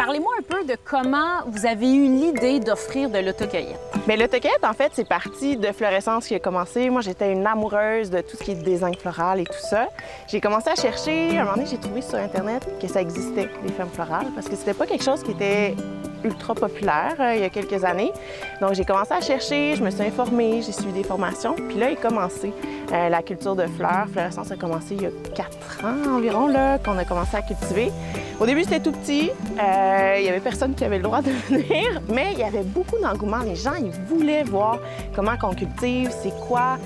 Parlez-moi un peu de comment vous avez eu l'idée d'offrir de l'autocueillette. Bien, l'autocueillette, en fait, c'est parti de Florescence qui a commencé. Moi, j'étais une amoureuse de tout ce qui est design floral et tout ça. J'ai commencé à chercher. À un moment donné, j'ai trouvé sur Internet que ça existait, les fermes florales, parce que c'était pas quelque chose qui était ultra populaire il y a quelques années. Donc, j'ai commencé à chercher, je me suis informée, j'ai suivi des formations. Puis là, il a commencé la culture de fleurs. Florescence a commencé il y a 4 ans environ, là, qu'on a commencé à cultiver. Au début, c'était tout petit. Il y avait personne qui avait le droit de venir, mais il y avait beaucoup d'engouement. Les gens, ils voulaient voir comment on cultive, c'est quoi.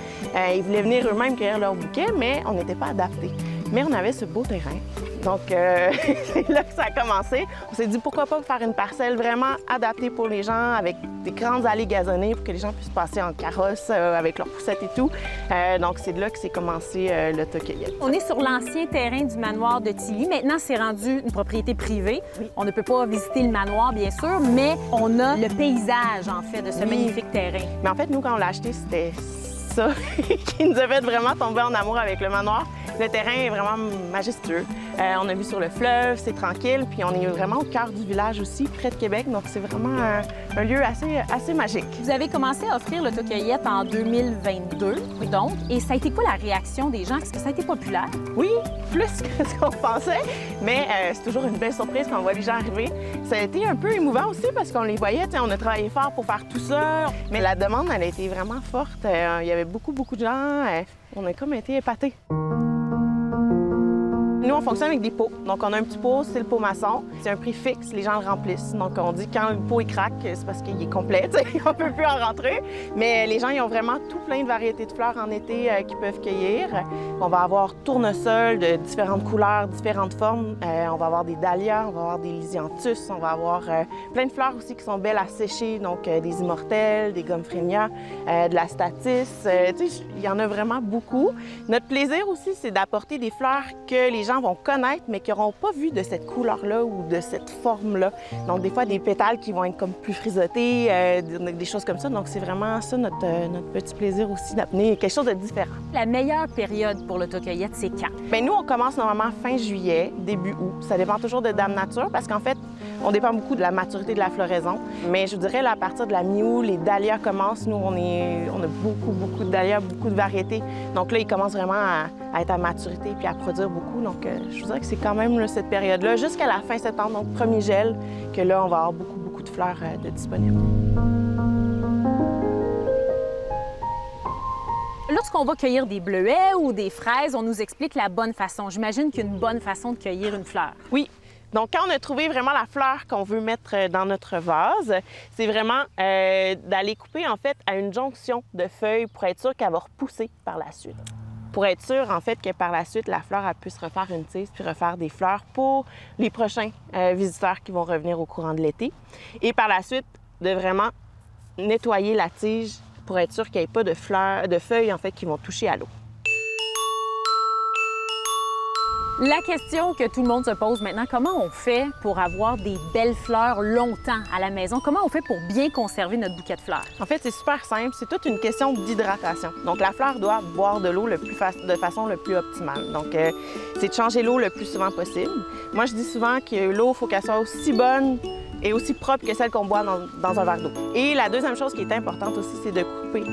Ils voulaient venir eux-mêmes cueillir leur bouquet, mais on n'était pas adaptés. Mais on avait ce beau terrain. Donc, c'est là que ça a commencé. On s'est dit, pourquoi pas faire une parcelle vraiment adaptée pour les gens, avec des grandes allées gazonnées pour que les gens puissent passer en carrosse avec leurs poussettes et tout. Donc, c'est de là que c'est commencé l'autocueillette. On est sur l'ancien terrain du manoir de Tilly. Maintenant, c'est rendu une propriété privée. Oui. On ne peut pas visiter le manoir, bien sûr, mais on a le paysage, en fait, de ce magnifique terrain. Mais en fait, nous, quand on l'a acheté, c'était ça qui nous a fait vraiment tomber en amour avec le manoir. Le terrain est vraiment majestueux. On a vu sur le fleuve, c'est tranquille, puis on est vraiment au cœur du village aussi, près de Québec, donc c'est vraiment un lieu assez magique. Vous avez commencé à offrir l'autocueillette en 2022, donc, et ça a été quoi la réaction des gens? Est-ce que ça a été populaire? Oui, plus que ce qu'on pensait, mais c'est toujours une belle surprise quand on voit les gens arriver. Ça a été un peu émouvant aussi parce qu'on les voyait, on a travaillé fort pour faire tout ça, mais la demande, elle a été vraiment forte. Il y avait beaucoup de gens. On a comme été épatés. Nous, on fonctionne avec des pots. Donc, on a un petit pot, c'est le pot maçon. C'est un prix fixe, les gens le remplissent. Donc, on dit quand le pot il craque, c'est parce qu'il est complet, on ne peut plus en rentrer. Mais les gens, ils ont vraiment tout plein de variétés de fleurs en été qu'ils peuvent cueillir. On va avoir tournesol de différentes couleurs, différentes formes. On va avoir des dahlias, on va avoir des lysianthus, on va avoir plein de fleurs aussi qui sont belles à sécher. Donc, des immortelles, des gomphrenia, de la statice. Il y en a vraiment beaucoup. Notre plaisir aussi, c'est d'apporter des fleurs que les gens vont connaître, mais qui n'auront pas vu de cette couleur-là ou de cette forme-là. Donc, des fois, des pétales qui vont être comme plus frisottés, des choses comme ça. Donc, c'est vraiment ça notre petit plaisir aussi, d'amener quelque chose de différent. La meilleure période pour l'autocueillette, c'est quand? Bien, nous, on commence normalement fin juillet, début août. Ça dépend toujours de Dame Nature, parce qu'en fait, on dépend beaucoup de la maturité de la floraison. Mais je vous dirais, là, à partir de la mi-août, les dahlias commencent. Nous, on a beaucoup de dahlias, beaucoup de variétés. Donc là, ils commencent vraiment à être à maturité puis à produire beaucoup. Donc, je vous dirais que c'est quand même là, cette période-là, jusqu'à la fin septembre, donc premier gel, que là, on va avoir beaucoup de fleurs de disponibles. Lorsqu'on va cueillir des bleuets ou des fraises, on nous explique la bonne façon. J'imagine qu'il y a une bonne façon de cueillir une fleur. Oui. Donc, quand on a trouvé vraiment la fleur qu'on veut mettre dans notre vase, c'est vraiment d'aller couper, en fait, à une jonction de feuilles pour être sûr qu'elle va repousser par la suite. Pour être sûr, en fait, que par la suite, la fleur, elle puisse refaire une tige puis refaire des fleurs pour les prochains visiteurs qui vont revenir au courant de l'été. Et par la suite, de vraiment nettoyer la tige pour être sûr qu'il n'y ait pas de feuilles, en fait, qui vont toucher à l'eau. La question que tout le monde se pose maintenant, comment on fait pour avoir des belles fleurs longtemps à la maison? Comment on fait pour bien conserver notre bouquet de fleurs? En fait, c'est super simple. C'est toute une question d'hydratation. Donc, la fleur doit boire de l'eau de façon le plus optimale. Donc, c'est de changer l'eau le plus souvent possible. Moi, je dis souvent que l'eau, il faut qu'elle soit aussi bonne et aussi propre que celle qu'on boit dans un verre d'eau. Et la deuxième chose qui est importante aussi, c'est de couper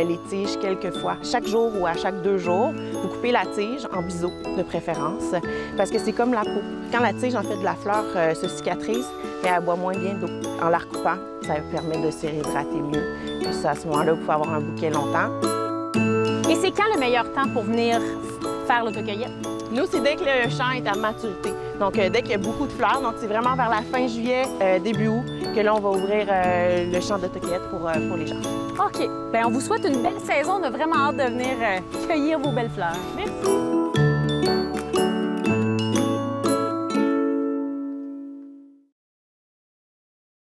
les tiges quelques fois. Chaque jour ou à chaque 2 jours, vous coupez la tige en biseau de préférence, parce que c'est comme la peau. Quand la tige, en fait, de la fleur se cicatrise, elle boit moins bien d'eau. En la recoupant, ça permet de se réhydrater mieux. Puis à ce moment-là, vous pouvez avoir un bouquet longtemps. Et c'est quand le meilleur temps pour venir faire l'autocueillette? Nous, c'est dès que le champ est à maturité. Donc, dès qu'il y a beaucoup de fleurs. Donc, c'est vraiment vers la fin juillet, début août, que là, on va ouvrir le champ d'autocueillette pour les gens. OK. Bien, on vous souhaite une belle saison. On a vraiment hâte de venir cueillir vos belles fleurs. Merci.